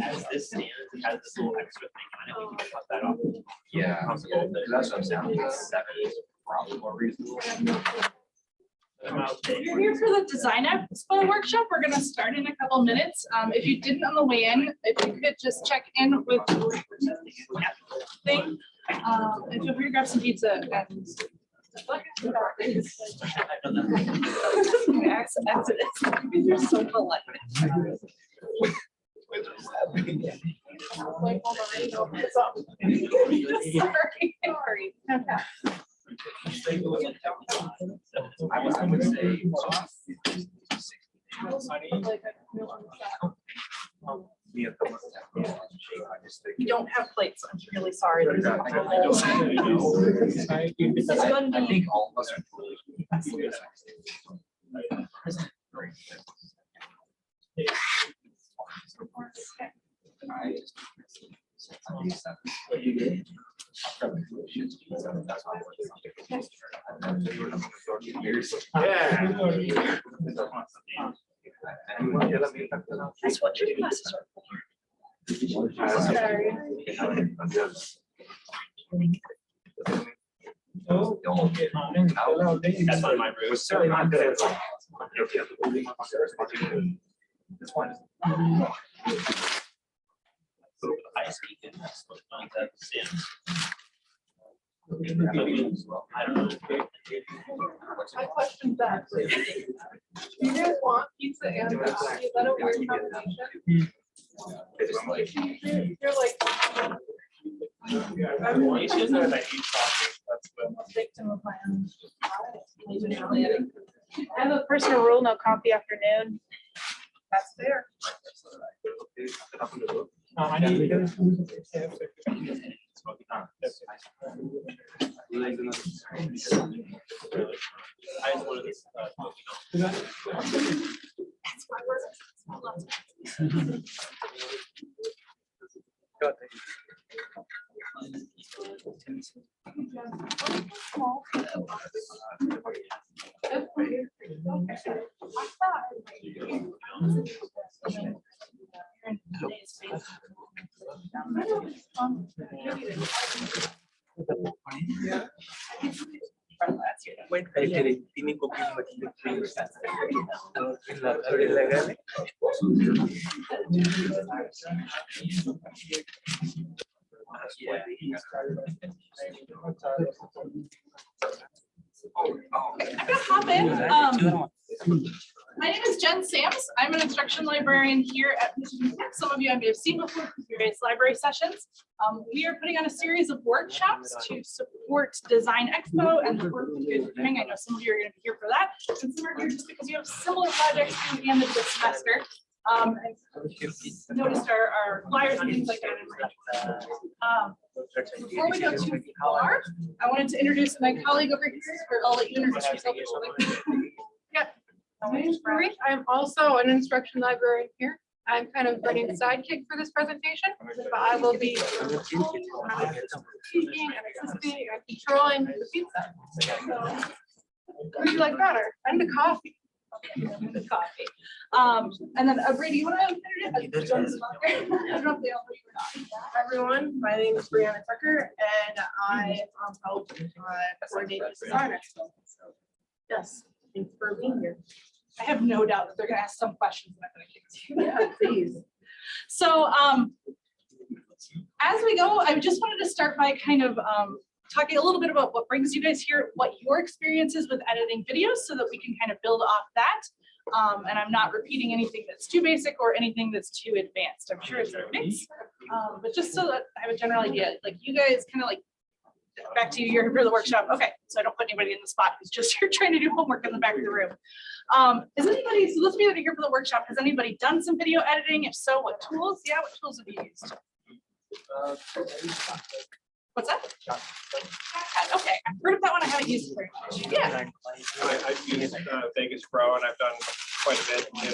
As this stands, it has this little extra thing on it. We can cut that off. Yeah, that's what I'm saying. 7 is probably more reasonable. You're here for the Design Expo workshop. We're going to start in a couple minutes. If you didn't on the way in, if you could just check in with the thing. And feel free to grab some pizza. And you're so polite. Like, hold on, I know what's up. Sorry. Okay. I would say. You don't have plates. I'm really sorry. There's a couple I holes. think all of us are. That's what your glasses are for. Sorry. That's on my room. Was certainly not good at this one. I speak in that's what that stands. I don't know. My question back. Do you guys want pizza and coffee? Is that a weird combination? You're like. Victim of my own. I have a personal rule, no coffee afternoon. That's fair. I need tiene copias My name is Jen Sams. I'm an instruction librarian here at Michigan Tech. Some of you I may have seen before from various library sessions. We are putting on a series of workshops to support Design Expo and the work that you guys are doing. I know some of you are going to be here for that, and some are here just because you have similar projects at the end of the semester. And noticed our flyers and things like that. Before we go too far, I wanted to introduce my colleague over here, or I'll let you introduce yourself. Yeah. My name is Marie. I'm also an instruction librarian here. I'm kind of running the sidekick for this presentation, but I will be speaking and assisting and controlling the pizza. So, what would you like better? And the coffee. The coffee. And then Brady, you want to introduce? I don't know if they all know you or not. Hi everyone, my name is Brianna Tucker, and I help coordinate this design expo. So, yes, thanks for being here. I have no doubt that they're going to ask some questions and I'm going to kick to you. Yeah, please. So as we go, I just wanted to start by kind of talking a little bit about what brings you guys here, what your experience is with editing videos so that we can kind of build off that. And I'm not repeating anything that's too basic or anything that's too advanced. I'm sure it's a mix, but just so that I have a general idea, like you guys kind of like, back to you, you're here for the workshop. Okay, so I don't put anybody in the spot who's just here trying to do homework in the back of the room. Is anybody, so let's be here for the workshop, has anybody done some video editing? If so, what tools? Yeah, what tools have you used? What's that? Okay, I've heard of that one. I haven't used it very much. Yeah. I've used Vegas Pro and I've done quite a bit in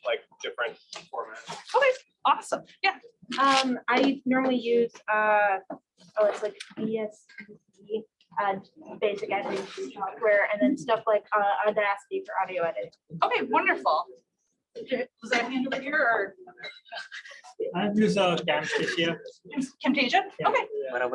like different formats. Okay, awesome. Yeah. I normally use it's like BSD, basic editing software, and then stuff like Audacity for audio editing. Okay, wonderful. Was that a hand over here or I've used Camtasia. Camtasia? Okay,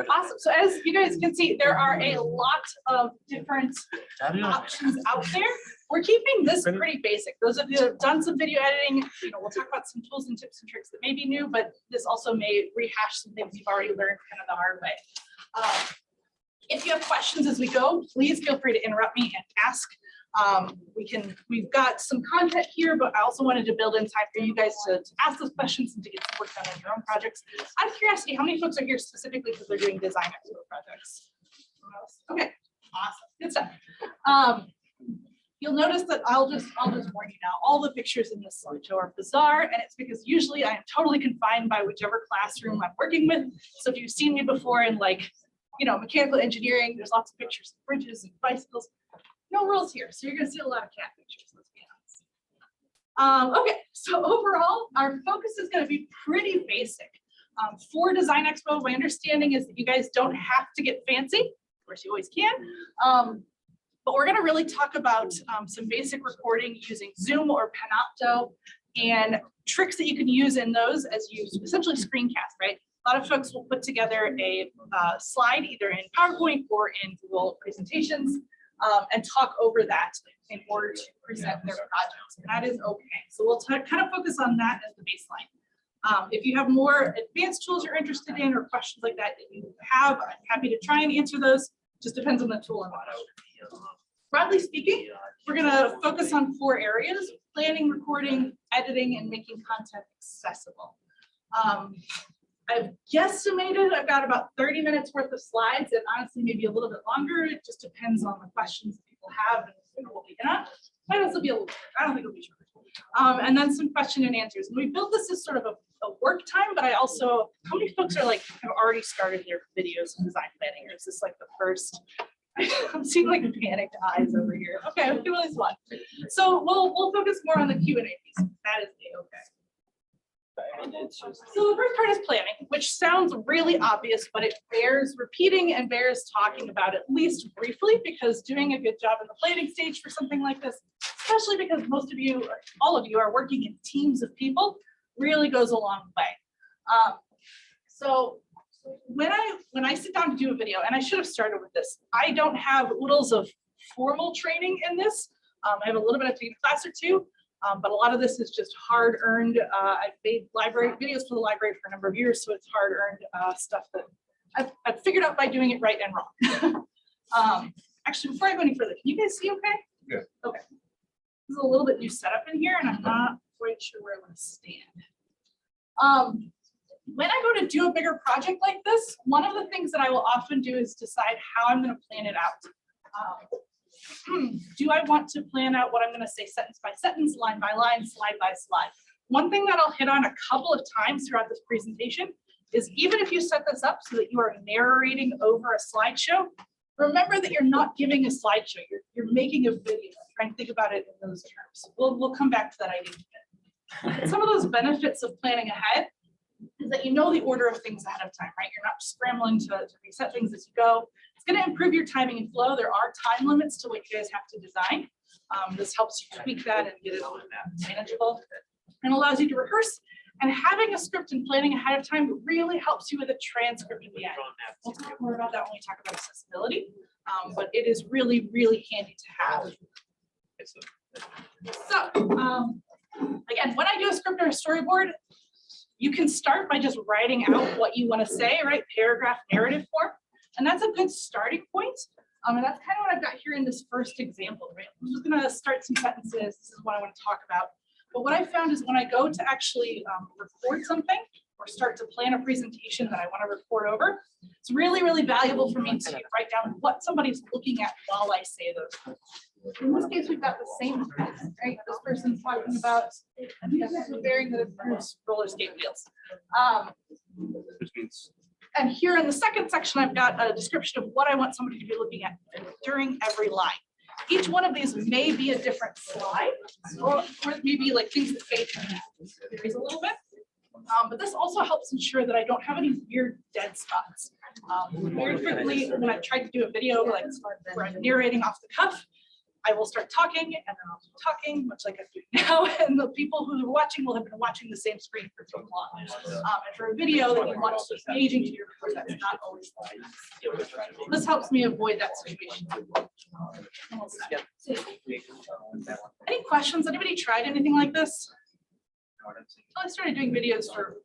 awesome. So as you guys can see, there are a lot of different options out there. We're keeping this pretty basic. Those of you that have done some video editing, we'll talk about some tools and tips and tricks that may be new, but this also may rehash some things you've already learned kind of the hard way. If you have questions as we go, please feel free to interrupt me and ask. We've got some content here, but I also wanted to build in time for you guys to ask those questions and to get some work done on your own projects. Out of curiosity, how many folks are here specifically because they're doing design Expo projects? Okay, awesome, good stuff. You'll notice that I'll just warn you now, all the pictures in this slideshow are bizarre, and it's because usually I am totally confined by whichever classroom I'm working with. So if you've seen me before in mechanical engineering, there's lots of pictures of bridges and bicycles. No rules here, so you're going to see a lot of cat pictures, let's be honest. Okay, so overall, our focus is going to be pretty basic. For Design Expo, my understanding is that you guys don't have to get fancy. Of course, you always can. But we're going to really talk about some basic recording using Zoom or Panopto and tricks that you can use in those as you essentially screencast, right? A lot of folks will put together a slide either in PowerPoint or in Google presentations and talk over that in order to present their projects. And that is okay. So we'll kind of focus on that as the baseline. If you have more advanced tools you're interested in or questions like that you have, I'm happy to try and answer those. Just depends on the tool and what. Broadly speaking, we're going to focus on 4 areas: planning, recording, editing, and making content accessible. I've guesstimated I've got about 30 minutes worth of slides, and honestly, maybe a little bit longer. It just depends on the questions that people have and what we get at. Might also be a little bit, I don't think it'll be short. And then some question and answers. And we built this as sort of a work time, but I also, how many folks are have already started their videos in design planning, or is this like the first? I'm seeing like panicked eyes over here. Okay, I'm doing this one. So we'll focus more on the Q&A piece. That is okay. So the first part is planning, which sounds really obvious, but it bears repeating and bears talking about at least briefly, because doing a good job in the planning stage for something like this, especially because most of you, all of you are working in teams of people, really goes a long way. So when I sit down to do a video, and I should have started with this, I don't have oodles of formal training in this. I have a little bit of taking a class or two. But a lot of this is just hard-earned. I've made library videos for the library for a number of years, so it's hard-earned stuff that I've figured out by doing it right and wrong. Actually, before I go any further, can you guys see okay? Yeah. Okay. This is a little bit new setup in here, and I'm not quite sure where I'm going to stand. When I go to do a bigger project like this, one of the things that I will often do is decide how I'm going to plan it out. Do I want to plan out what I'm going to say sentence by sentence, line by line, slide by slide? One thing that I'll hit on a couple of times throughout this presentation is even if you set this up so that you are narrating over a slideshow, remember that you're not giving a slideshow, you're making a video. Try and think about it in those terms. We'll come back to that idea in a minute. Some of those benefits of planning ahead is that you know the order of things ahead of time, right? You're not scrambling to reset things as you go. It's going to improve your timing and flow. There are time limits to what you guys have to design. This helps you tweak that and get it manageable and allows you to rehearse. And having a script and planning ahead of time really helps you with a transcript in the end. We'll talk more about that when we talk about accessibility, but it is really, really handy to have. So again, when I do a script or a storyboard, you can start by just writing out what you want to say, right? Paragraph narrative form. And that's a good starting point. And that's kind of what I've got here in this first example, right? I'm just going to start some sentences. This is what I want to talk about. But what I found is when I go to actually record something or start to plan a presentation that I want to record over, it's really, really valuable for me to write down what somebody's looking at while I say those. In this case, we've got the same, right? This person's talking about a bearing that improves roller skate wheels. Which means And here in the second section, I've got a description of what I want somebody to be looking at during every line. Each one of these may be a different slide, or maybe like things that fade a little bit. But this also helps ensure that I don't have any weird dead spots. Very frequently, when I've tried to do a video like where I'm narrating off the cuff, I will start talking and then I'll keep talking, much like I'm doing now, and the people who are watching will have been watching the same screen for so long. And for a video that you want to be engaging to your viewers, that's not always the case. This helps me avoid that situation. Any questions? Anybody tried anything like this? I started doing videos for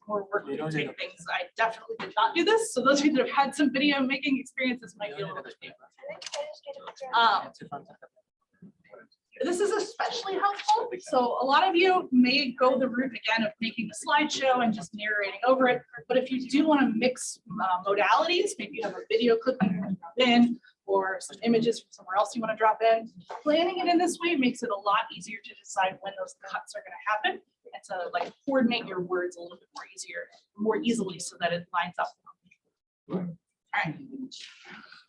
more work with take things. I definitely did not do this. So those of you that have had some video making experiences might be a little bit new. This is especially helpful. So a lot of you may go the route again of making a slideshow and just narrating over it. But if you do want to mix modalities, maybe you have a video clip you want to drop in or some images from somewhere else you want to drop in, planning it in this way makes it a lot easier to decide when those cuts are going to happen and to like coordinate your words a little bit more easily so that it lines up. All right.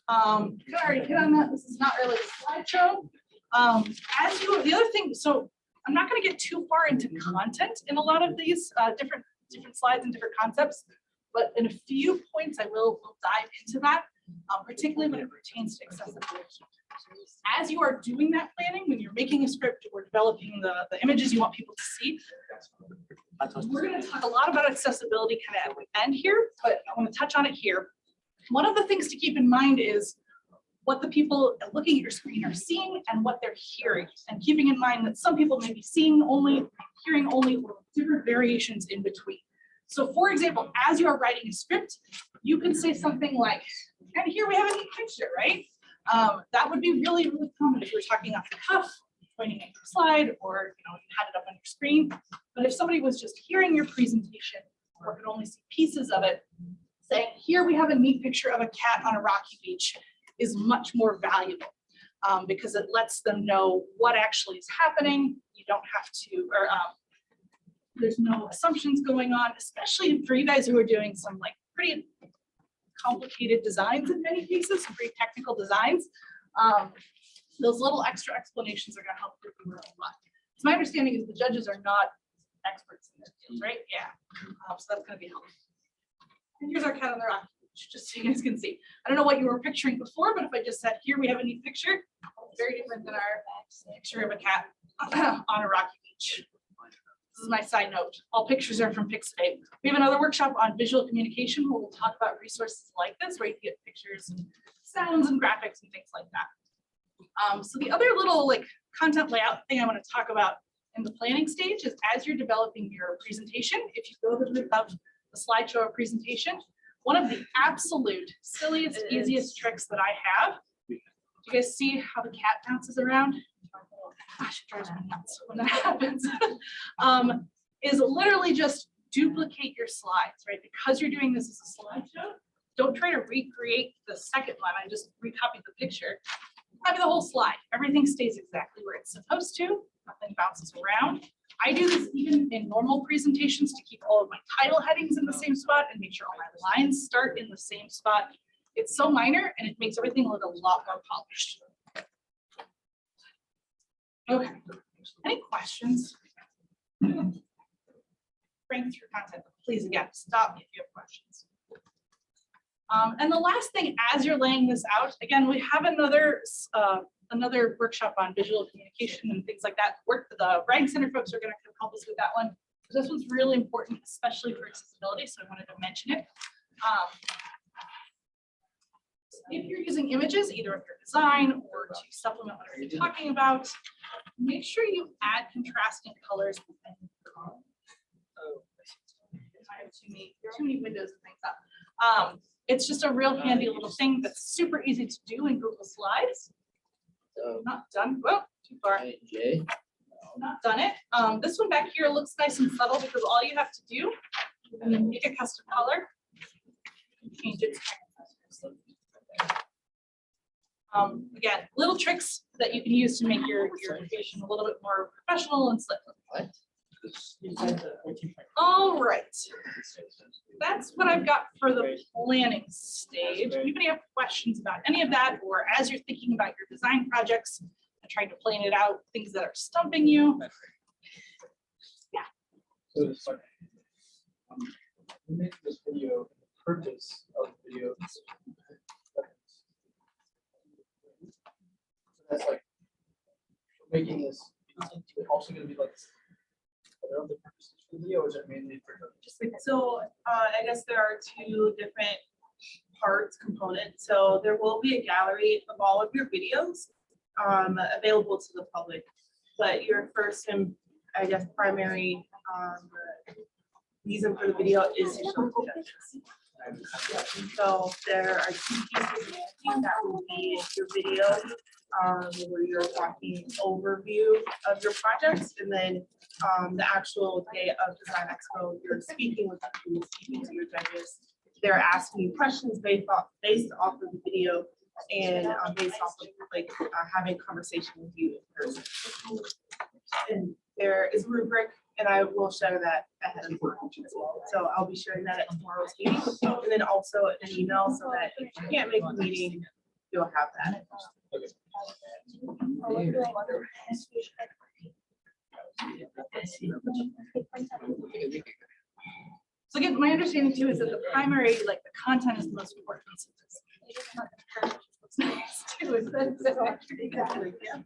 Can I already hit on that? This is not really a slideshow. The other thing, so I'm not going to get too far into content in a lot of these different slides and different concepts, but in a few points I will dive into that, particularly when it pertains to accessibility. As you are doing that planning, when you're making a script or developing the images you want people to see, we're going to talk a lot about accessibility kind of at the end here, but I want to touch on it here. One of the things to keep in mind is what the people looking at your screen are seeing and what they're hearing, and keeping in mind that some people may be seeing only, hearing only, or different variations in between. So for example, as you are writing a script, you can say something like, and here we have a neat picture, right? That would be really, really common if you're talking off the cuff, pointing at your slide, or you had it up on your screen. But if somebody was just hearing your presentation or could only see pieces of it, saying, here we have a neat picture of a cat on a rocky beach is much more valuable because it lets them know what actually is happening. You don't have to, or there's no assumptions going on, especially for you guys who are doing some like pretty complicated designs in many cases, some pretty technical designs. Those little extra explanations are going to help you a lot. So my understanding is the judges are not experts in this field, right? Yeah. So that's going to be helpful. And here's our cat on the rocky beach, just so you guys can see. I don't know what you were picturing before, but if I just said, here we have a neat picture, very different than our picture of a cat on a rocky beach. This is my side note. All pictures are from Pixabay. We have another workshop on visual communication where we'll talk about resources like this, where you can get pictures and sounds and graphics and things like that. So the other little like content layout thing I want to talk about in the planning stage is as you're developing your presentation, if you go to the route of the slideshow or presentation, one of the absolute silliest, easiest tricks that I have, do you guys see how the cat bounces around? Gosh, it drives me nuts when that happens. Is literally just duplicate your slides, right? Because you're doing this as a slideshow, don't try to recreate the second one. I just recopied the picture. Copy the whole slide. Everything stays exactly where it's supposed to. Nothing bounces around. I do this even in normal presentations to keep all of my title headings in the same spot and make sure all my lines start in the same spot. It's so minor and it makes everything look a lot more polished. Okay, any questions? Bring through content, please again, stop me if you have questions. And the last thing, as you're laying this out, again, we have another workshop on visual communication and things like that. The Writing Center folks are going to help us with that one. This one's really important, especially for accessibility, so I wanted to mention it. If you're using images, either of your design or to supplement whatever you're talking about, make sure you add contrasting colors. I have too many windows and things up. It's just a real handy little thing that's super easy to do in Google Slides. Not done. Well, too far. Not done it. This one back here looks nice and subtle because all you have to do is make a custom color, change it. Again, little tricks that you can use to make your creation a little bit more professional and slick. All right. That's what I've got for the planning stage. Anybody have questions about any of that, or as you're thinking about your design projects and trying to plan it out, things that are stumping you? So it's like, we make this video, the purpose of the video. That's like, we're making this also gonna be like, are there other purposes for the video, or is it mainly for the? So I guess there are two different components. So there will be a gallery of all of your videos available to the public. But your first and I guess primary reason for the video is to show the judges. So there are two pieces that will be your video where you're talking overview of your projects, and then the actual day of Design Expo, you're speaking with them, speaking to your judges. They're asking you questions based off of the video and based off of like having a conversation with you in person. And there is a rubric, and I will share that ahead of time as well. So I'll be sharing that at tomorrow's meeting, and then also an email so that if you can't make the meeting, you'll have that. So again, my understanding too is that the primary, like the content is the most important piece of this. What's nice too is that it's actually good.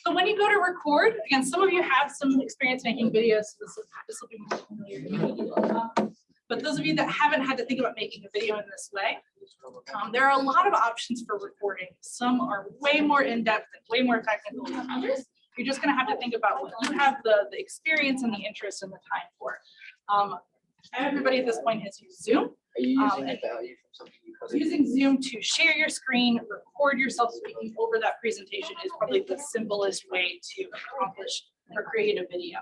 So when you go to record, again, some of you have some experience making videos. So this will be more familiar to you. But those of you that haven't had to think about making a video in this way, there are a lot of options for recording. Some are way more in-depth and way more technical than others. You're just going to have to think about what you have the experience and the interest and the time for. Everybody at this point has used Zoom. Are you using the value from something you could? Using Zoom to share your screen, record yourself speaking over that presentation is probably the simplest way to accomplish or create a video.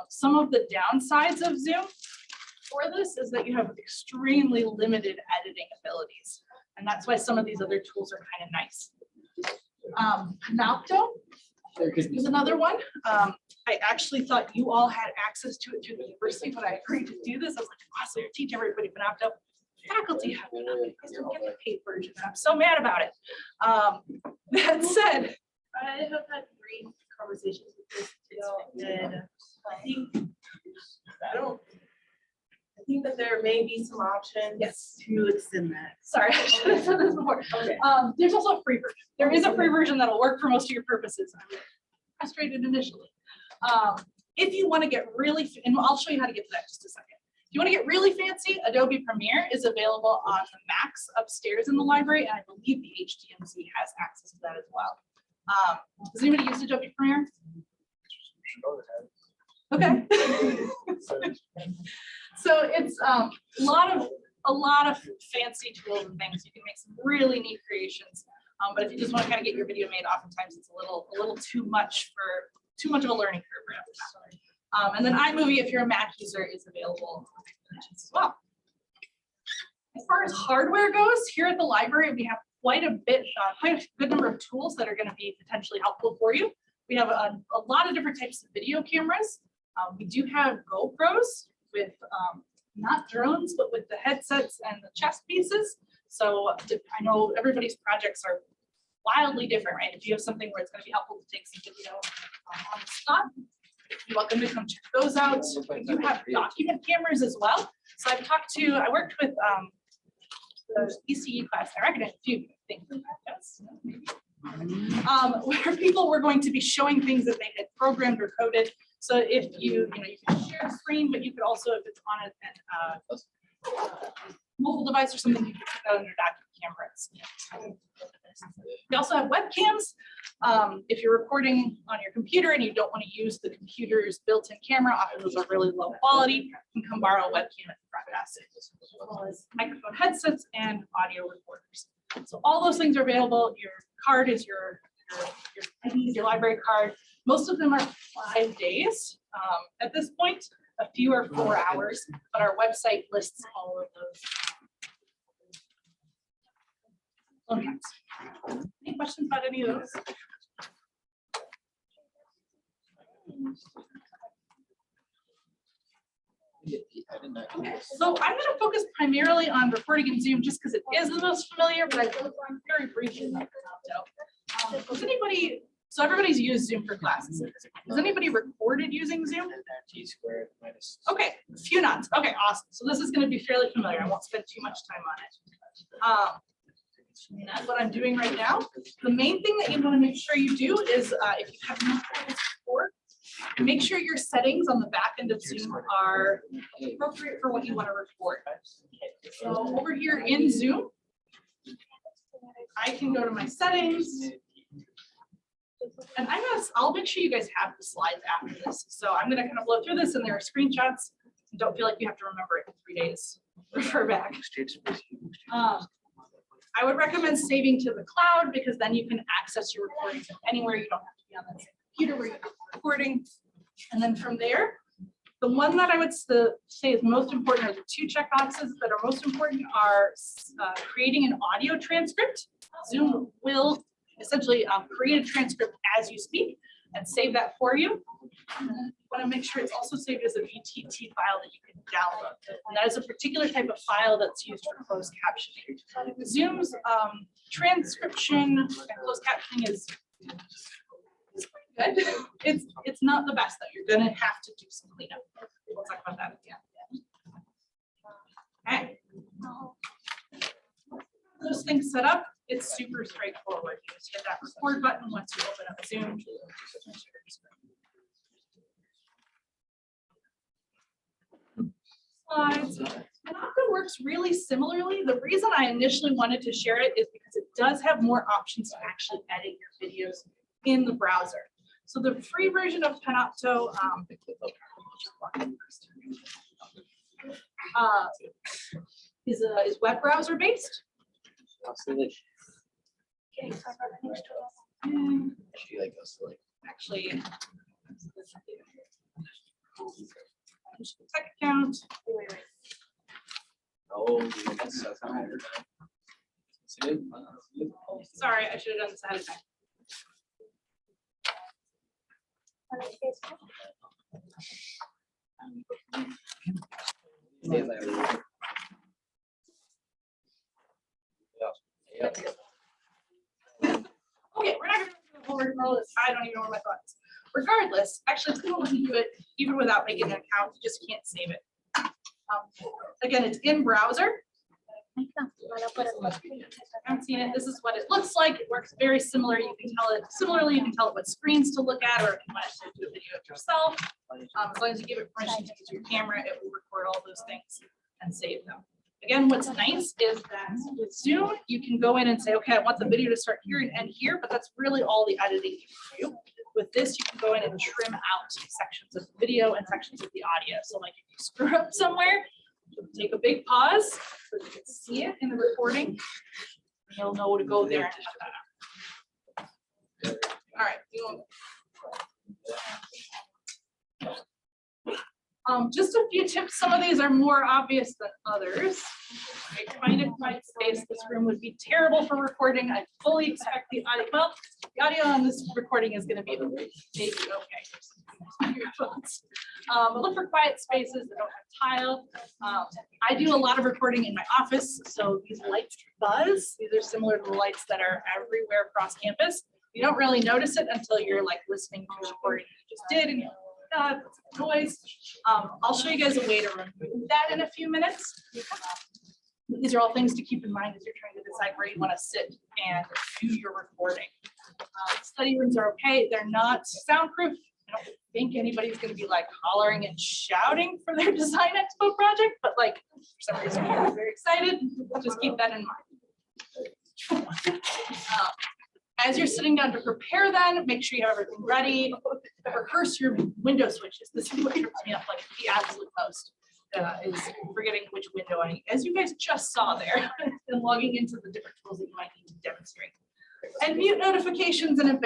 Some of the downsides of Zoom for this is that you have extremely limited editing abilities. And that's why some of these other tools are kind of nice. Panopto is another one. I actually thought you all had access to it through the university, but I agreed to do this. I was like, awesome, teach everybody Panopto. Faculty have it, I don't get the paid version. I'm so mad about it. That said, I have had 3 conversations with this, and I think that there may be some options to extend that. Sorry, I should have said this before. Okay. There's also a free version. There is a free version that'll work for most of your purposes. I was frustrated initially. If you want to get really, and I'll show you how to get to that in just a second. If you want to get really fancy, Adobe Premiere is available on the Macs upstairs in the library, and I believe the HDMC has access to that as well. Does anybody use Adobe Premiere? Okay. So it's a lot of fancy tools and things. You can make some really neat creations. But if you just want to kind of get your video made, oftentimes it's a little too much of a learning curve. And then iMovie, if you're a Mac user, is available as well. As far as hardware goes, here at the library, we have quite a good number of tools that are going to be potentially helpful for you. We have a lot of different types of video cameras. We do have GoPros with not drones, but with the headsets and the chest pieces. So I know everybody's projects are wildly different, right? If you have something where it's going to be helpful to take some video on the spot, you're welcome to come check those out. We do have document cameras as well. So I worked with the ECE class. I recognize a few things in that, yes, maybe. Where people were going to be showing things that they had programmed or coded. So if you can share a screen, but you could also, if it's on a mobile device or something, you can put that on your document cameras. We also have webcams. If you're recording on your computer and you don't want to use the computer's built-in camera, often those are really low quality, you can come borrow a webcam at the front desk, as well as microphone headsets and audio recorders. So all those things are available. Your card is your library card. Most of them are 5 days at this point. A few are 4 hours, but our website lists all of those. Okay. Any questions about any of those? I did not do this. So I'm gonna focus primarily on recording in Zoom just because it is the most familiar, but I will go on very briefly. about Panopto. Does anybody, so everybody's used Zoom for classes. Has anybody recorded using Zoom? T squared minus. Okay, a few nods. Okay, awesome. So this is gonna be fairly familiar. I won't spend too much time on it. And that's what I'm doing right now. The main thing that you want to make sure you do is if you have not done this before, make sure your settings on the back end of Zoom are appropriate for what you want to record. So over here in Zoom, I can go to my settings. And I'll make sure you guys have the slides after this. So I'm gonna kind of blow through this and there are screenshots. Don't feel like you have to remember it in 3 days. Refer back. I would recommend saving to the cloud because then you can access your recordings from anywhere. You don't have to be on that same computer where you're recording. And then from there, the one that I would say is most important, or the two checkboxes that are most important, are creating an audio transcript. Zoom will essentially create a transcript as you speak and save that for you. And then you want to make sure it's also saved as a VTT file that you can download. And that is a particular type of file that's used for closed captioning. Zoom's transcription and closed captioning is pretty good. It's not the best though. You're gonna have to do some cleanup. We'll talk about that at the end. Okay. Those things set up, it's super straightforward. You just hit that record button once you open up Zoom. Slides. Panopto works really similarly. The reason I initially wanted to share it is because it does have more options to actually edit your videos in the browser. So the free version of Panopto is web browser based. Actually, tech account. Sorry, I should have done this ahead of time. Okay, we're not going to do the whole rigmarole. I don't even know where my thoughts. Regardless, actually, it's going to let you do it even without making an account. You just can't save it. Again, it's in browser. I haven't seen it. This is what it looks like. It works very similar. You can tell it similarly. You can tell it what screens to look at, or if you want to do a video of yourself. As long as you give it permission to use your camera, it will record all those things and save them. Again, what's nice is that with Zoom, you can go in and say, okay, I want the video to start here and end here, but that's really all the editing you can do. With this, you can go in and trim out sections of the video and sections of the audio. So like if you screw up somewhere, take a big pause so you can see it in the recording. And you'll know to go there and cut that out. All right. Just a few tips. Some of these are more obvious than others. Find a quiet space. This room would be terrible for recording. I fully expect the audio. Well, the audio on this recording is going to be maybe okay. But look for quiet spaces that don't have tile. I do a lot of recording in my office, so these lights buzz. These are similar to the lights that are everywhere across campus. You don't really notice it until you're like listening to a recording you just did, and you're like, oh, that's noise. I'll show you guys a way to remove that in a few minutes. These are all things to keep in mind as you're trying to decide where you want to sit and do your recording. Study rooms are okay. They're not soundproof. I don't think anybody's going to be like hollering and shouting for their Design Expo project, but like for some reason I'm very excited. Just keep that in mind. As you're sitting down to prepare, then make sure you have everything ready. Rehearse your window switches. This is what trips me up like the absolute most. Is forgetting which window as you guys just saw there, and logging into the different tools that you might need to demonstrate. And mute notifications and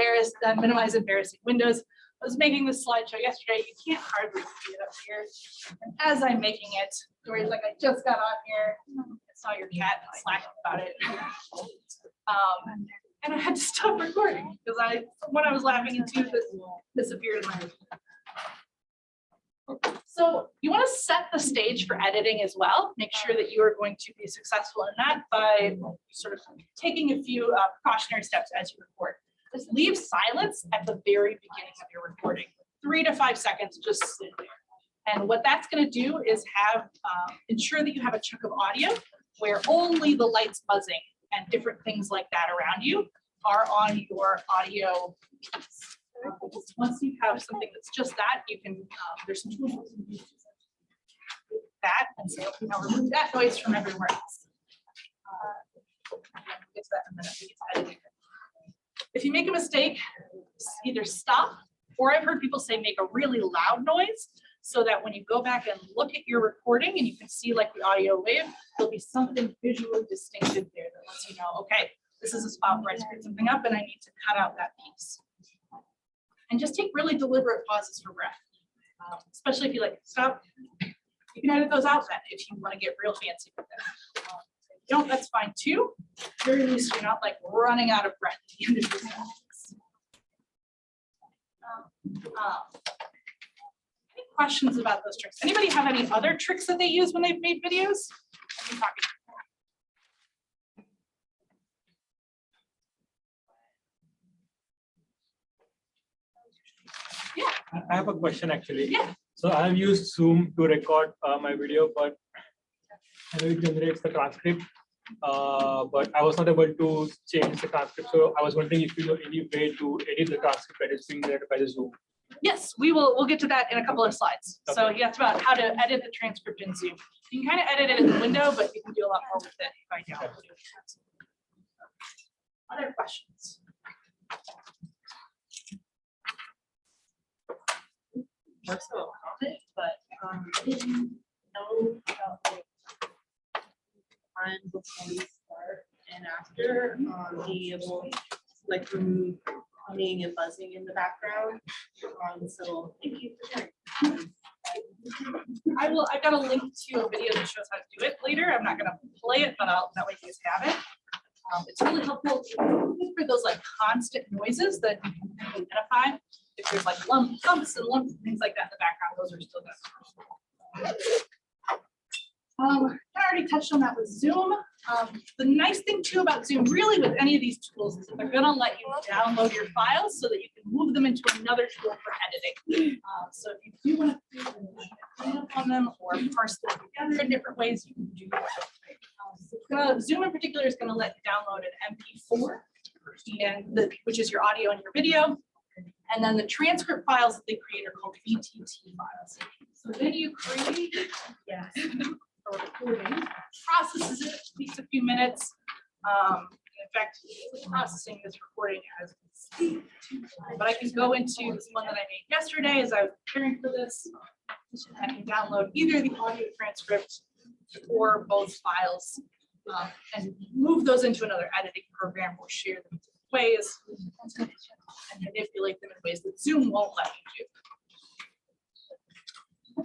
minimize embarrassing windows. I was making this slideshow yesterday. You can't hardly see it up here. And as I'm making it, Dory's like, I just got on here. I saw your cat slacking about it. And I had to stop recording because when I was laughing into this appeared in my So you want to set the stage for editing as well. Make sure that you are going to be successful in that by sort of taking a few precautionary steps as you record. Just leave silence at the very beginning of your recording. 3 to 5 seconds, just sit there. And what that's going to do is have ensure that you have a chunk of audio where only the lights buzzing and different things like that around you are on your audio piece. Once you have something that's just that, you can, there's some tools you can use to that, and so now remove that noise from everywhere else. Get to that in a minute. We get to editing. If you make a mistake, either stop, or I've heard people say make a really loud noise, so that when you go back and look at your recording and you can see like the audio wave, there'll be something visually distinctive there that lets you know, okay, this is a spot where I screwed something up and I need to cut out that piece. And just take really deliberate pauses for breath, especially if you like stop. You can edit those out then if you want to get real fancy with it. If you don't, that's fine too. At the very least, you're not like running out of breath at the end of your sentence. Any questions about those tricks? Anybody have any other tricks that they use when they've made videos? I'm talking. I have a question actually. Yeah. So I have used Zoom to record my video, but I know it generates the transcript, but I was not able to change the transcript. So I was wondering if you know any way to edit the transcript that is being generated by the Zoom. Yes, we'll get to that in a couple of slides. Okay. So you asked about how to edit the transcript in Zoom. You can kind of edit it in the window, but you can do a lot more with it by now. Other questions? More so a comment, but I didn't know about like time before we start and after being able to like remove humming and buzzing in the background. So thank you for sharing. I've got a link to a video that shows how to do it later. I'm not gonna play it, but that way you guys have it. It's really helpful for those like constant noises that you can kind of identify. If there's like lumps and lumps and things like that in the background, those are still good. I already touched on that with Zoom. The nice thing too about Zoom, really with any of these tools, is that they're gonna let you download your files so that you can move them into another tool for editing. So if you do want to clean up on them or parse them together in different ways, you can do that. Zoom in particular is gonna let you download an MP4, and which is your audio and your video. And then the transcript files that they create are called VTT files. So then you create a recording, processes it, takes a few minutes. In fact, it's processing this recording as we speak. But I can go into this one that I made yesterday as I was preparing for this. I can download either the audio transcript or both files and move those into another editing program or share them in different ways and manipulate them in ways that Zoom won't let you do.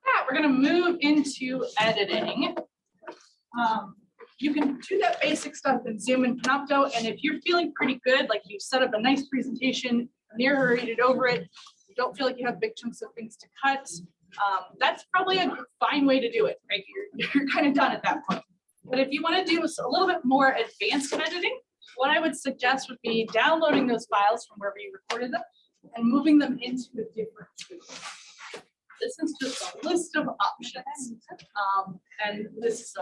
Yeah, we're going to move into editing. You can do that basic stuff in Zoom and Panopto, and if you're feeling pretty good, like you've set up a nice presentation, narrated over it, you don't feel like you have big chunks of things to cut, that's probably a fine way to do it, right? You're kind of done at that point. But if you want to do a little bit more advanced editing, what I would suggest would be downloading those files from wherever you recorded them and moving them into a different tool. This is just a list of options. And this is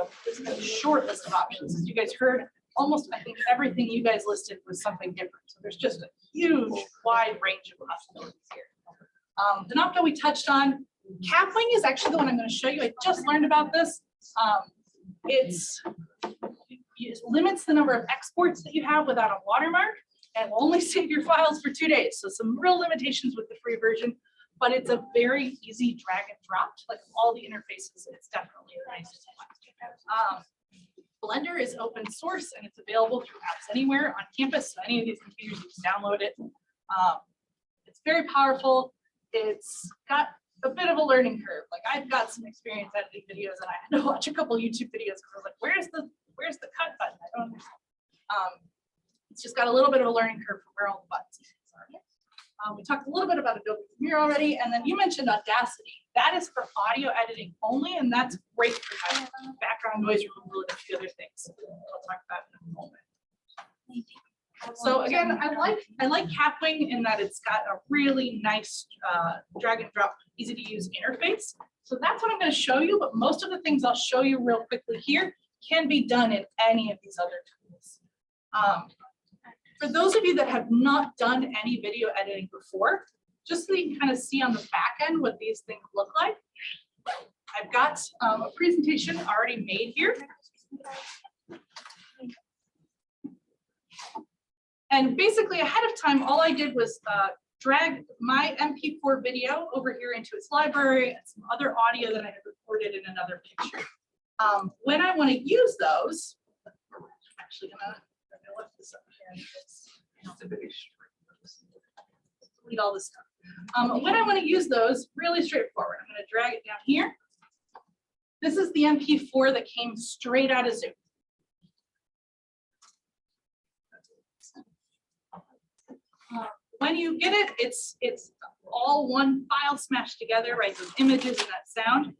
a short list of options. As you guys heard, almost I think everything you guys listed was something different. So there's just a huge wide range of possibilities here. Panopto we touched on. Capwing is actually the one I'm going to show you. I just learned about this. It limits the number of exports that you have without a watermark and will only save your files for 2 days. So some real limitations with the free version, but it's a very easy drag and drop. Like all the interfaces, it's definitely the nicest one. Blender is open source and it's available through Apps Anywhere on campus. So any of these computers, you can download it. It's very powerful. It's got a bit of a learning curve. Like I've got some experience editing videos and I had to watch a couple YouTube videos because I was like, where's the cut button? I don't understand. It's just got a little bit of a learning curve for where all the buttons We talked a little bit about Adobe Premiere already, and then you mentioned Audacity. That is for audio editing only, and that's great for that background noise removal and a few other things. I'll talk about in a moment. So again, I like Capwing in that it's got a really nice drag and drop, easy to use interface. So that's what I'm going to show you, but most of the things I'll show you real quickly here can be done in any of these other tools. For those of you that have not done any video editing before, just so you can kind of see on the back end what these things look like, I've got a presentation already made here. And basically ahead of time, all I did was drag my MP4 video over here into its library and some other audio that I had recorded in another picture. When I want to use those, I'm actually gonna lift this up here. Delete all this stuff. When I want to use those, really straightforward. I'm going to drag it down here. This is the MP4 that came straight out of Zoom. When you get it, it's all one file smashed together, right? Those images and that sound.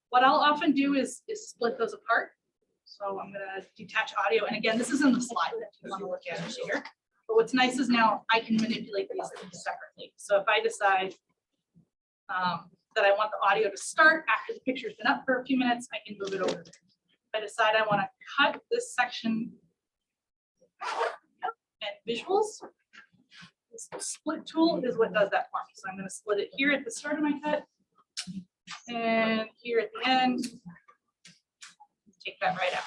What I'll often do is split those apart. So I'm going to detach audio. And again, this is in the slide that you want to look at it later. But what's nice is now I can manipulate these things separately. So if I decide that I want the audio to start after the picture's been up for a few minutes, I can move it over there. If I decide I want to cut this section and visuals, this split tool is what does that for me. So I'm going to split it here at the start of my cut and here at the end. Take that right out.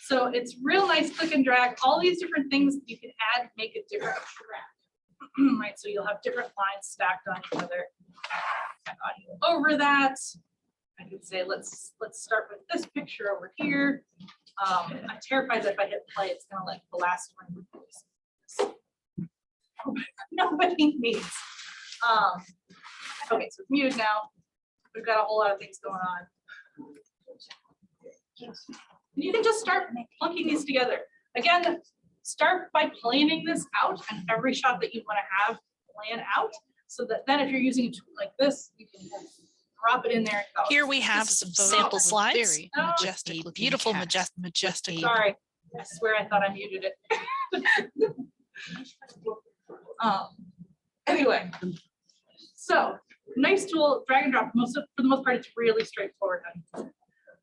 So it's real nice click and drag. All these different things you can add make a different track, right? So you'll have different lines stacked on each other. Add audio over that. I can say let's start with this picture over here. I'm terrified that if I hit play, it's gonna like the last one. Nobody needs. Okay, so it's muted now. We've got a whole lot of things going on. And you can just start plunking these together. Again, start by planning this out and every shot that you want to have plan out so that then if you're using a tool like this, you can drop it in there. And go. Here we have some sample slides. Very majestic, Beautiful, majestic. Sorry, I swear I thought I muted it. Anyway, so nice tool, drag and drop. For the most part, it's really straightforward.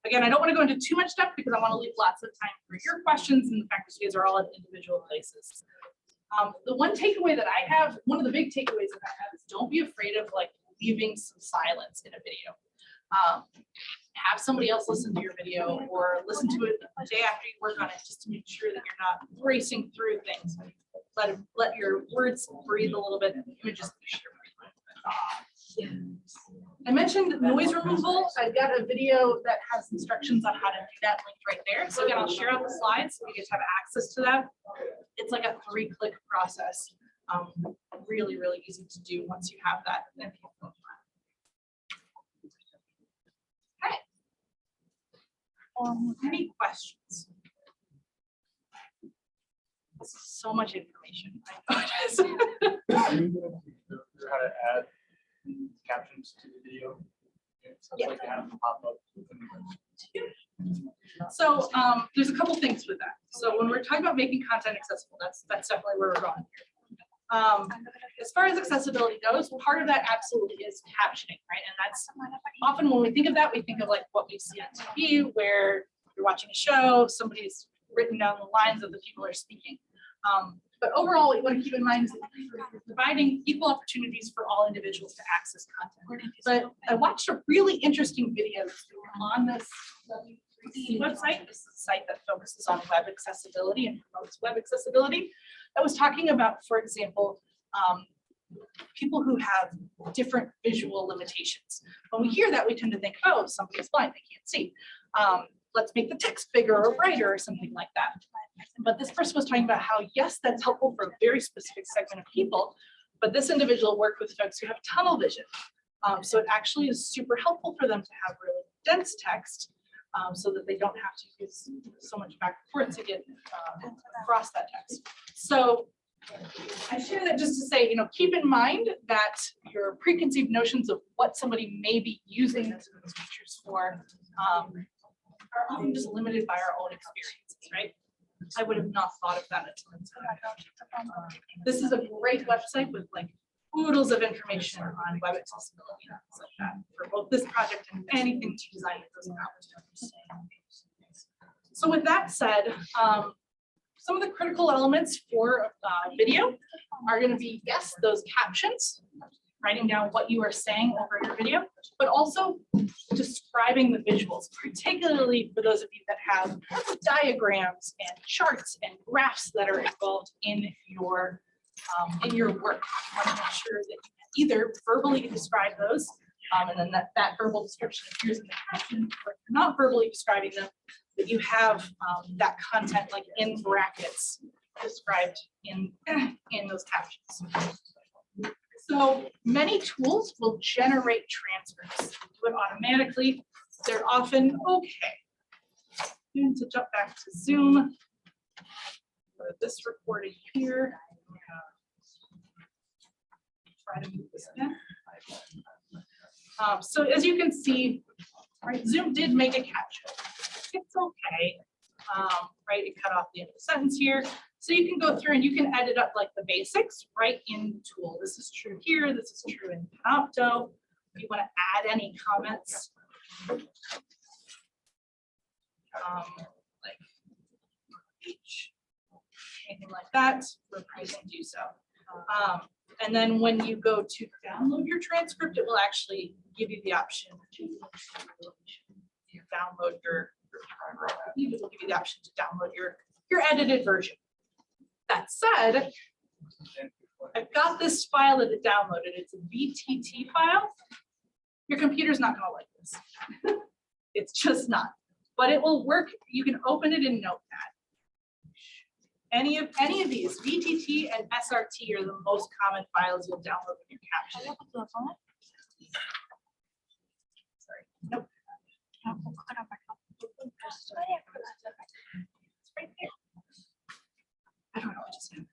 Again, I don't want to go into too much depth because I want to leave lots of time for your questions, and the fact that you guys are all at individual places. The one takeaway that I have, one of the big takeaways that I have is don't be afraid of like leaving some silence in a video. Have somebody else listen to your video or listen to it the day after you work on it just to make sure that you're not racing through things. Let your words breathe a little bit and the images that you share. I mentioned noise removal. I've got a video that has instructions on how to do that linked right there. So again, I'll share out the slides so you guys have access to that. It's like a 3-click process. Really, really easy to do once you have that. Okay. Any questions? This is so much information. Are you going to figure how to add captions to the video? Sounds like they have to pop up. So there's a couple things with that. So when we're talking about making content accessible, that's definitely where we're going here. As far as accessibility goes, part of that absolutely is captioning, right? And that's often when we think of that, we think of like what we see on TV, where you're watching a show, somebody's written down the lines of the people who are speaking. But overall, what you want to keep in mind is that you're providing equal opportunities for all individuals to access content. But I watched a really interesting video on this website. This is a site that focuses on web accessibility and promotes web accessibility. I was talking about, for example, people who have different visual limitations. When we hear that, we tend to think, oh, somebody's blind, they can't see. Let's make the text bigger or brighter or something like that. But this person was talking about how, yes, that's helpful for a very specific segment of people, but this individual worked with folks who have tunnel vision. So it actually is super helpful for them to have really dense text so that they don't have to use so much back and forth to get across that text. So I share that just to say, keep in mind that your preconceived notions of what somebody may be using those features for are often just limited by our own experiences, right? I would have not thought of that until this is a great website with like oodles of information on web accessibility and things like that for both this project and anything to design with those opportunities. So with that said, some of the critical elements for video are going to be, yes, those captions, writing down what you are saying over your video, but also describing the visuals, particularly for those of you that have diagrams and charts and graphs that are involved in your work. You want to make sure that you either verbally describe those, and then that verbal description appears in the caption, or if you're not verbally describing them, that you have that content like in brackets described in those captions. So many tools will generate transcripts, do it automatically. They're often okay. And to jump back to Zoom, for this recording here, try to move this in. So as you can see, right, Zoom did make a caption. It's okay, right? It cut off the end of the sentence here. So you can go through and you can edit up like the basics right in the tool. This is true here. This is true in Panopto. If you want to add any comments, like anything like that, you can do so. And then when you go to download your transcript, it will actually give you the option to download your it will give you the option to download your edited version. That said, I've got this file that it downloaded. It's a VTT file. Your computer's not going to like this. It's just not. But it will work. You can open it in Notepad. Any of these, VTT and SRT, are the most common files you'll download with your caption. Sorry. Nope. It's right there. I don't know what just happened.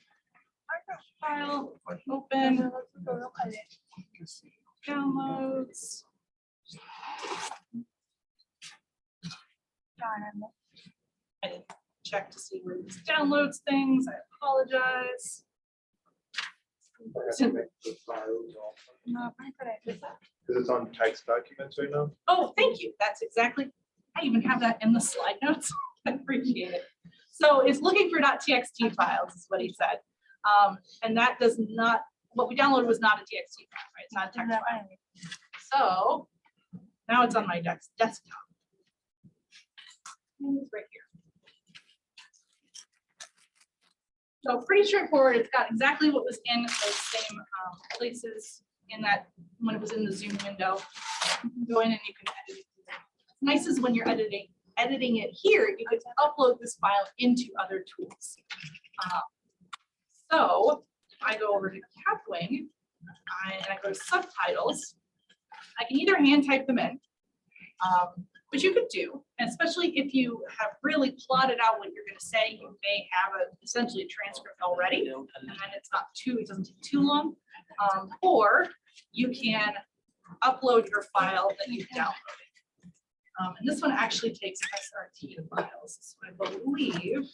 File, open, downloads. I didn't check to see where this downloads things. I apologize. Because it's on text documents right now. Oh, thank you. That's exactly. I even have that in the slide notes. I appreciate it. So it's looking for .txt files, is what he said. And that does not, what we downloaded was not a TXT file, right? It's not a text file. So now it's on my desktop. And it's right here. So pretty straightforward. It's got exactly what was in those same places in that when it was in the Zoom window. You can go in and you can edit it. What's nice is when you're editing it here, you can upload this file into other tools. So if I go over to Capwing and I go to subtitles, I can either hand type them in, which you could do, and especially if you have really plotted out what you're going to say, you may have essentially a transcript already, and then it doesn't take too long. Or you can upload your file that you've downloaded. And this one actually takes SRT files, so I believe.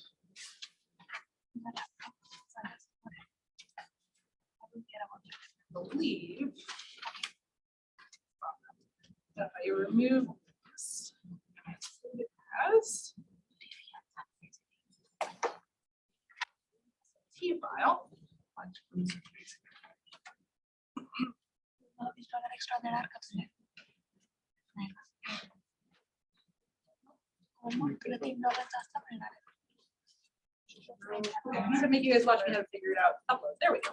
If I remove this as T file. I'm gonna make you guys watch me how to figure it out. Upload. There we go.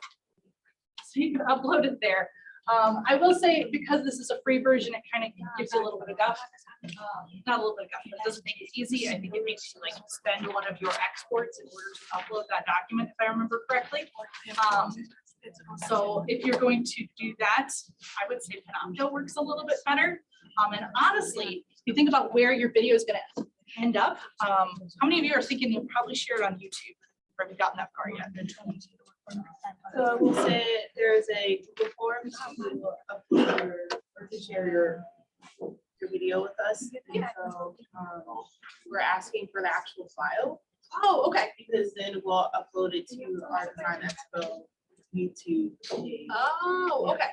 So you can upload it there. I will say, because this is a free version, it kind of gives you a little bit of guff. Not a little bit of guff, but it doesn't make it easy. I think it makes you like spend one of your exports in order to upload that document, if I remember correctly. So if you're going to do that, I would say Panopto works a little bit better. And honestly, if you think about where your video is going to end up, how many of you are thinking you'll probably share it on YouTube? Or have you gotten that far yet? So I will say there's a Google form to upload or to share your video with us. And so we're asking for the actual file Oh, okay. because then we'll upload it to our Design Expo YouTube page. Oh, okay.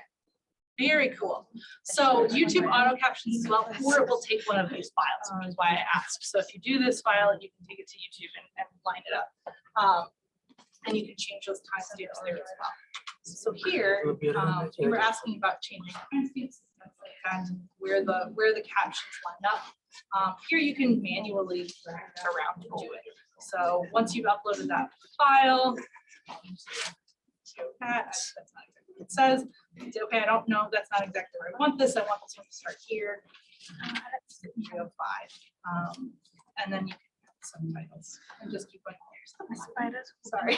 Very cool. So YouTube auto captions as well, or it will take one of these files, which is why I asked. So if you do this file, you can take it to YouTube and line it up. And you can change those timestamps there as well. So here, you were asking about changing timestamps, stuff like that, where the captions line up. Here you can manually drag that around to do it. So once you've uploaded that file, that's not exactly what it says. Say, okay, I don't know, that's not exactly where I want this. I want this one to start here. Let's do 5. And then you can add subtitles and just keep going. Sorry.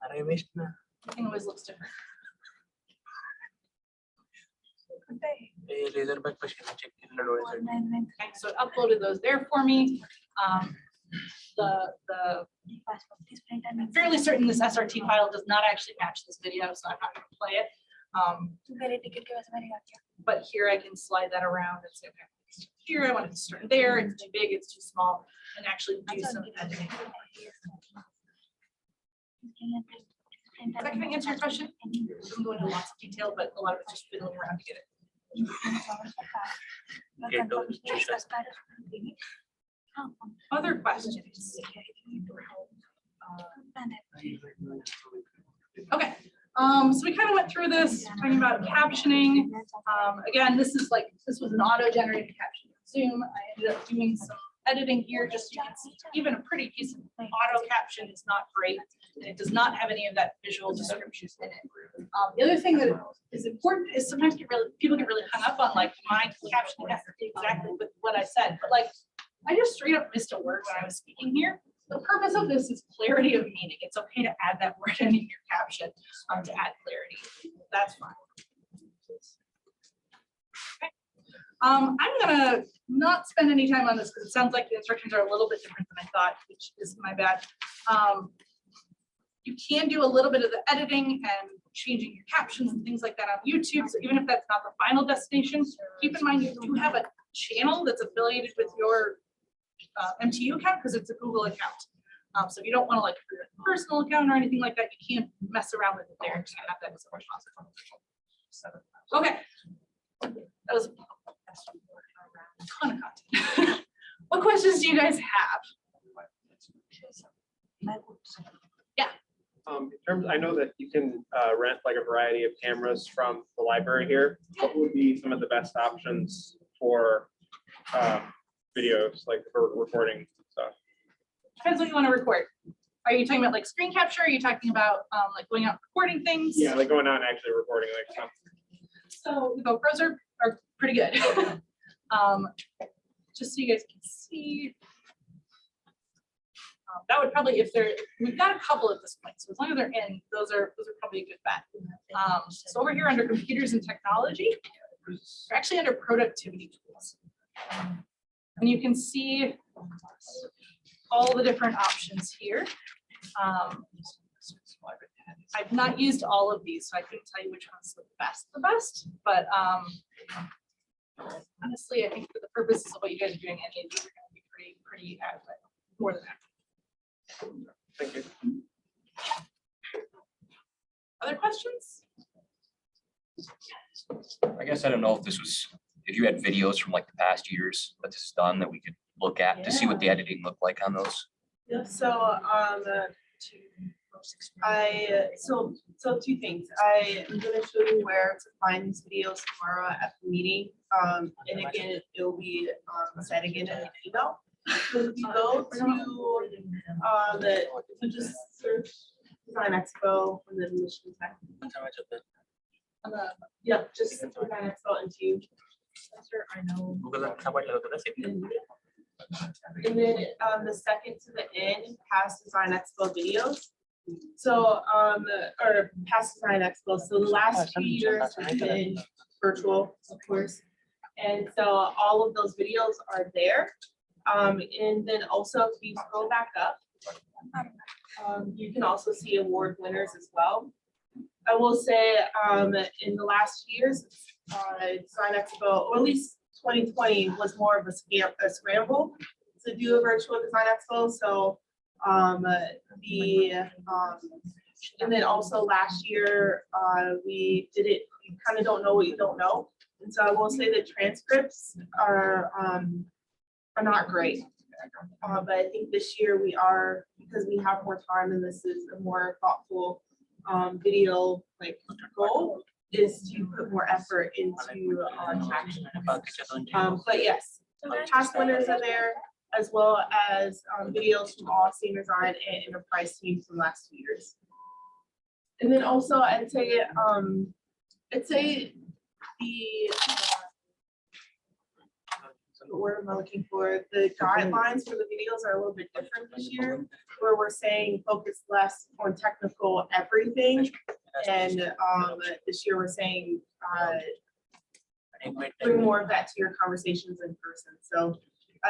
Everything always looks different. Okay, so it uploaded those there for me. I'm fairly certain this SRT file does not actually match this video, so I'm not going to play it. But here I can slide that around and say, okay, here I want it to start there. It's too big, it's too small, and actually do some editing. Is that going to answer your question? I'm going into lots of detail, but a lot of it's just fiddling around to get it. Other questions? Okay, so we kind of went through this, talking about captioning. Again, this was an auto-generated caption in Zoom. I ended up doing some editing here, just so you can see even a pretty decent auto caption is not great, and it does not have any of that visual descriptions in it. The other thing that is important is sometimes people get really hung up on like my caption has to be exactly with what I said, but like I just straight up missed a word when I was speaking here. The purpose of this is clarity of meaning. It's okay to add that word in your caption to add clarity. That's fine. Okay. I'm gonna not spend any time on this because it sounds like the instructions are a little bit different than I thought, which is my bad. You can do a little bit of the editing and changing your captions and things like that on YouTube. So even if that's not the final destination, keep in mind you do have a channel that's affiliated with your MTU account because it's a Google account. So if you don't want to like create a personal account or anything like that, you can't mess around with it there. You can't have that as a responsible. So, okay. That was a ton of content. What questions do you guys have? Yeah. In terms, I know that you can rent like a variety of cameras from the library here. What would be some of the best options for videos, like for recording stuff? Depends what you want to record. Are you talking about like screen capture? Are you talking about like going out and recording things? Yeah, like going out and actually recording like stuff. So the GoPros are pretty good. Just so you guys can see. That would probably, we've got a couple at this point, so as long as they're in, those are probably a good bet. So over here under computers and technology, we're actually under productivity tools. And you can see all the different options here. I've not used all of these, so I couldn't tell you which one's the best, but honestly, I think for the purposes of what you guys are doing, any of these are going to be pretty adequate, more than adequate. Thank you. Other questions? I guess I don't know if you had videos from like the past years that this is done that we could look at to see what the editing looked like on those. Yeah, so so two things. I am going to show you where to find these videos tomorrow at the meeting. And again, it will be said again in the email. So if you go to just search Design Expo and then Mission Tech. Yeah, just Design Expo into. I know. And then the second to the end, past Design Expo videos. So or past Design Expo. So the last 2 years have been virtual, of course. And so all of those videos are there. And then also if you scroll back up, You can also see award winners as well. I will say, in the last years, Design Expo, or at least 2020 was more of a scramble to do a virtual Design Expo. So and then also last year, we did it, you kind of don't know what you don't know. And so I will say the transcripts are not great. But I think this year we are, because we have more time and this is a more thoughtful video like goal, is to put more effort into captioning. But yes, past winners are there, as well as videos from all senior design and enterprise teams from the last 2 years. And then also I'd say the what word am I looking for? The guidelines for the videos are a little bit different this year, where we're saying focus less on technical everything. And this year we're saying bring more of that to your conversations in person. So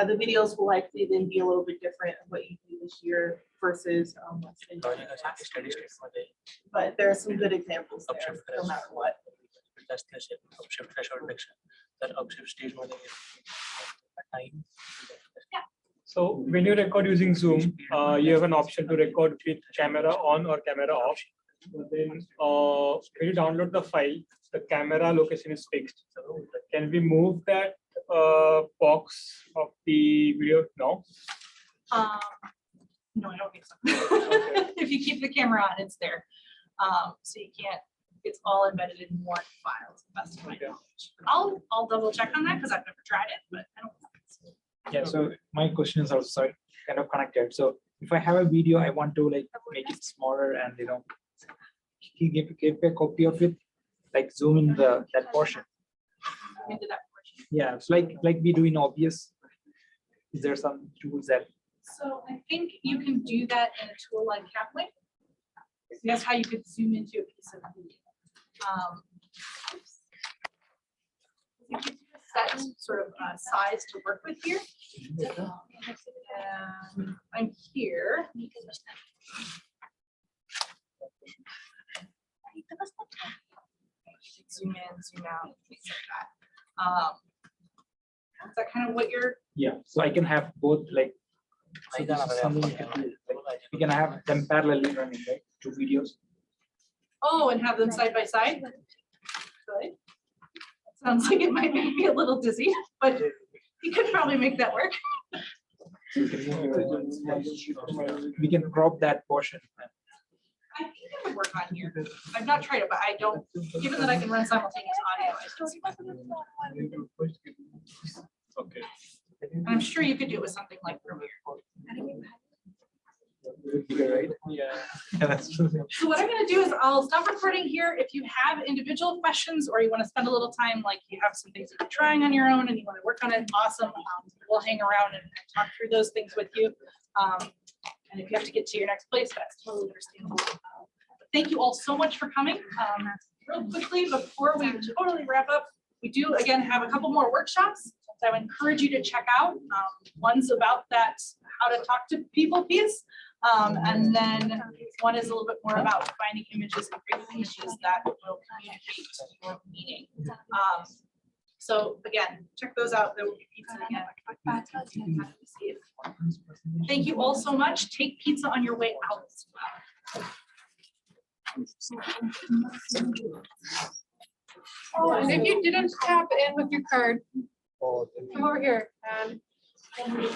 the videos will likely then be a little bit different of what you do this year versus what's been done in the last 2 years. But there are some good examples there, no matter what. So when you record using Zoom, you have an option to record with camera on or camera off. Then when you download the file, the camera location is fixed. Can we move that box of the video? No. No, I don't think so. If you keep the camera on, it's there. So you can't, it's all embedded in one file, to the best of my knowledge. I'll double check on that because I've never tried it, but I don't think so. Yeah, so my question is also kind of connected. So if I have a video, I want to like make it smaller and give a copy of it, like zoom in that portion. Into that portion. Yeah, it's like we do in OBS. Is there some tools that? So I think you can do that in a tool like Capway. That's how you could zoom into a piece of video. It gives you a set sort of size to work with here. I'm here. Zoom in, zoom out, things like that. Is that kind of what you're? Yeah, so I can have both like. So this is something we can do. Like, we can have them parallelly running, right? 2 videos. Oh, and have them side by side? Good. Sounds like it might make me a little dizzy, but you could probably make that work. We can crop that portion. I think it would work on here. I've not tried it, but I don't, given that I can run simultaneous audio, I don't see why. Okay. And I'm sure you could do it with something like Premiere. Right? Yeah. That's true. So what I'm gonna do is I'll stop recording here. If you have individual questions or you want to spend a little time, like you have some things that you're trying on your own and you want to work on it, awesome. We'll hang around and talk through those things with you. And if you have to get to your next place, that's totally understandable. But thank you all so much for coming. Real quickly, before we totally wrap up, we do again have a couple more workshops that I would encourage you to check out. One's about that how to talk to people piece. And then one is a little bit more about finding images and creating images that will communicate your meaning. So again, check those out. There will be pizza again. Thank you all so much. Take pizza on your way out as well. Oh, and if you didn't tap in with your card, come over here and